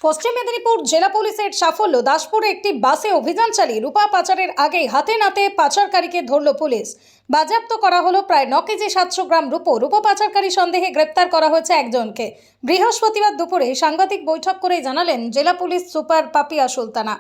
পশ্চিম মেদিনীপুর জেলা পুলিশের সাফল্য। দাসপুরে একটি বাসে অভিযান চালিয়ে রূপা পাচারের আগে হাতে নাতে পাচারকারীকে ধরল পুলিশ। বাজেয়াপ্ত করা হলো প্রায় 9 কেজি 700 গ্রাম রূপা পাচারকারী সন্দেহে গ্রেপ্তার করা হয়েছে একজনকে। বৃহস্পতিবার দুপুরে সাংবাদিক বৈঠক করে জানালেন জেলা পুলিশ সুপার পাপিয়া সুলতানা।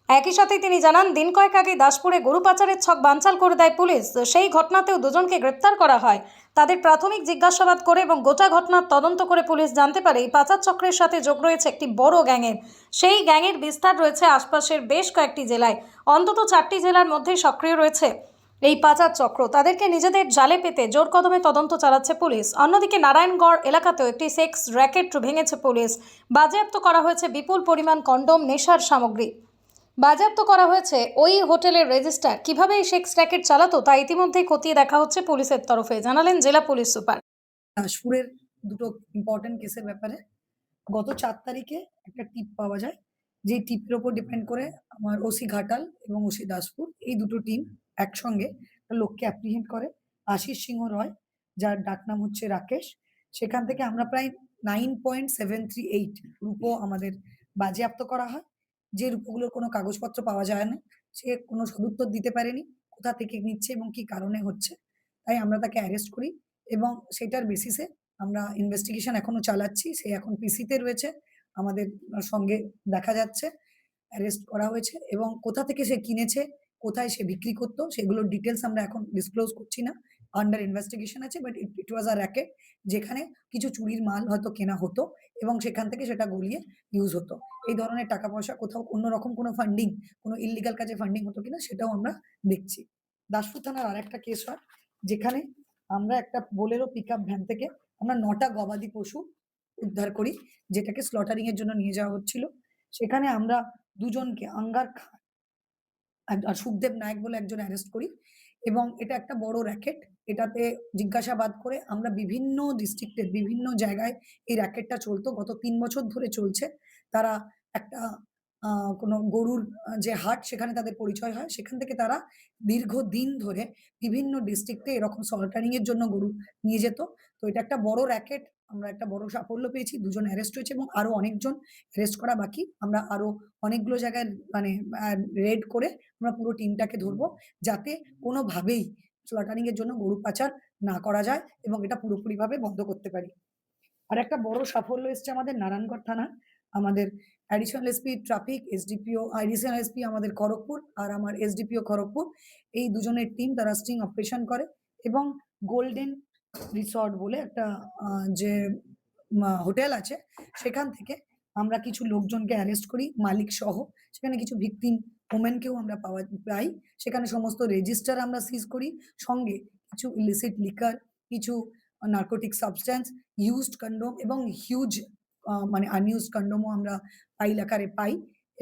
একই সাথে তিনি জানান, দিন কয়েক আগে দাসপুরে গরু পাচারের ছক বানচাল করে দেয় পুলিশ। সেই ঘটনাতেও দুজনকে গ্রেপ্তার করা হয়। তাদের প্রাথমিক জিজ্ঞাসাবাদ করে এবং গোটা ঘটনার তদন্ত করে পুলিশ জানতে পারে এই পাচার চক্রের সাথে যোগ রয়েছে একটি বড় গ্যাংয়ের। সেই গ্যাংয়ের বিস্তার রয়েছে আশপাশের বেশ কয়েকটি জেলায়। অন্তত 4টি জেলার মধ্যে সক্রিয় রয়েছে এই পাচার চক্র। তাদেরকে নিজেদের জালে পেতে জোর কদমে তদন্ত চালাচ্ছে পুলিশ। অন্যদিকে নারায়ণগড় এলাকাতেও একটি সেক্স র্যাকেট ভেঙেছে পুলিশ। বাজেয়াপ্ত করা হয়েছে বিপুল পরিমাণ কন্ডোম, নেশার সামগ্রী। বাজেয়াপ্ত করা হয়েছে ওই হোটেলের রেজিস্টার। কিভাবে এই সেক্স র্যাকেট চালাতো তা ইতিমধ্যেই খতিয়ে দেখা হচ্ছে পুলিশের তরফে, জানালেন জেলা পুলিশ সুপার। দাসপুরের দুটো ইম্পর্টেন্ট কেসের ব্যাপারে গত 4 তারিখে একটা টিপ পাওয়া যায়। যে টিপের উপর ডিপেন্ড করে আমার ওসি ঘাটাল এবং ওসি দাসপুর এই দুটো টিম একসঙ্গে একটা লোককে অ্যাপ্রিহেন্ড করে, আশিস সিংহ রয়, যার ডাকনাম হচ্ছে রাকেশ। সেখান থেকে আমরা প্রায় 9.738 রূপো আমাদের বাজেয়াপ্ত করা হয়। যে রূপোগুলোর কোনো কাগজপত্র পাওয়া যায় না, সে কোনো সদুত্তর দিতে পারেনি কোথা থেকে নিচ্ছে এবং কি কারণে হচ্ছে। তাই আমরা তাকে অ্যারেস্ট করি এবং সেটার বেসিসে আমরা ইনভেস্টিগেশন এখনো চালাচ্ছি। সে এখন পিসিতে রয়েছে। আমাদের সঙ্গে দেখা যাচ্ছে। অ্যারেস্ট করা হয়েছে এবং কোথা থেকে সে কিনেছে, কোথায় সে বিক্রি করত সেগুলোর ডিটেইলস আমরা এখন ডিসক্লোজ করছি না। আন্ডার ইনভেস্টিগেশন আছে, but it was a racket যেখানে কিছু চুরির মাল হয়তো কেনা হতো এবং সেখান থেকে সেটা গলিয়ে ইউজ হতো। এই ধরনের টাকা পয়সা কোথাও অন্যরকম কোনো ফান্ডিং, কোনো ইল্লিগাল কাজে ফান্ডিং হতো কিনা সেটাও আমরা দেখছি। দাসপুর থানার আরেকটা কেস হয় যেখানে আমরা একটা বোলেরো পিকআপ ভ্যান থেকে আমরা ৯ টা গবাদি পশু উদ্ধার করি, যেটাকে স্লটারিং এর জন্য নিয়ে যাওয়া হচ্ছিল। সেখানে আমরা ২ জনকে আঙ্গার খাঁ আর সুখদেব নায়েক বলে একজন অ্যারেস্ট করি এবং এটা একটা বড় র‍্যাকেট। এটাতে জিজ্ঞাসাবাদ করে আমরা বিভিন্ন ডিস্ট্রিক্টের বিভিন্ন জায়গায় এই র‍্যাকেটটা চলতো। গত ৩ বছর ধরে চলছে। তারা একটা আ কোনো গরুর যে হাট সেখানে তাদের পরিচয় হয়। সেখান থেকে তারা দীর্ঘদিন ধরে বিভিন্ন ডিস্ট্রিক্টে এরকম সল্টারিং এর জন্য গরু নিয়ে যেত। তো এটা একটা বড় র‍্যাকেট। আমরা একটা বড় সাফল্য পেয়েছি। ২ জন অ্যারেস্ট হয়েছে এবং আরো অনেকজন অ্যারেস্ট করা বাকি। আমরা আরো অনেকগুলো জায়গায় মানে রেড করে আমরা পুরো টিমটাকে ধরবো, যাতে কোনোভাবেই স্লটারিং এর জন্য গরু পাচার না করা যায় এবং এটা পুরোপুরিভাবে বন্ধ করতে পারি। আরেকটা বড় সাফল্য এসছে আমাদের নারায়ণগড় থানার। আমাদের additional SP traffic, additional SP আমাদের খড়গপুর আর আমার এসডিপিও খড়গপুর। এই দুজনের টিম তারা স্টিং অপারেশন করে এবং গোল্ডেন রিসর্ট বলে একটা আ যে হোটেল আছে, সেখান থেকে আমরা কিছু লোকজনকে অ্যারেস্ট করি মালিক সহ। সেখানে কিছু ভিকটিম ওমেন কেও আমরা পাই। সেখানে সমস্ত রেজিস্টার আমরা সিজ করি। সঙ্গে কিছু ইলিসিট লিকার, কিছু নারকোটিক সাবস্ট্যান্স, ইউজড কন্ডোম এবং হিউজ মানে আনইউজড কন্ডোমও আমরা পাইল আকারে পাই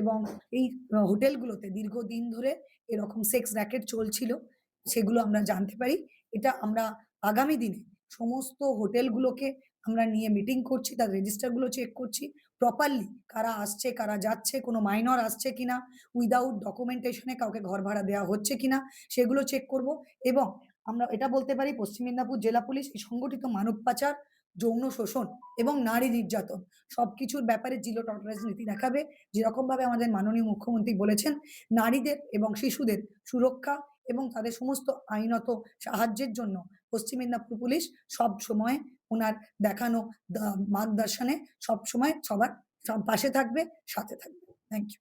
এবং এই হোটেলগুলোতে দীর্ঘদিন ধরে এরকম সেক্স র‍্যাকেট চলছিল, সেগুলো আমরা জানতে পারি। এটা আমরা আগামী দিনে সমস্ত হোটেলগুলোকে আমরা নিয়ে মিটিং করছি, তার রেজিস্টারগুলো চেক করছি। প্রপারলি কারা আসছে, কারা যাচ্ছে, কোনো মাইনর আসছে কিনা, উইথআউট ডকুমেন্টেশন এ কাউকে ঘর ভাড়া দেওয়া হচ্ছে কিনা সেগুলো চেক করব এবং আমরা এটা বলতে পারি পশ্চিম মেদিনীপুর জেলা পুলিশ এই সংগঠিত মানব পাচার, যৌন শোষণ এবং নারী নির্যাতন সবকিছুর ব্যাপারে জিরো টলারেন্স নীতি দেখাবে। যেরকমভাবে আমাদের মাননীয় মুখ্যমন্ত্রী বলেছেন, নারীদের এবং শিশুদের সুরক্ষা এবং তাদের সমস্ত আইনত সাহায্যের জন্য পশ্চিম মেদিনীপুর পুলিশ সবসময় উনার দেখানো মার্গদর্শনে সবসময় সবার পাশে থাকবে, সাথে থাকবে। Thank you.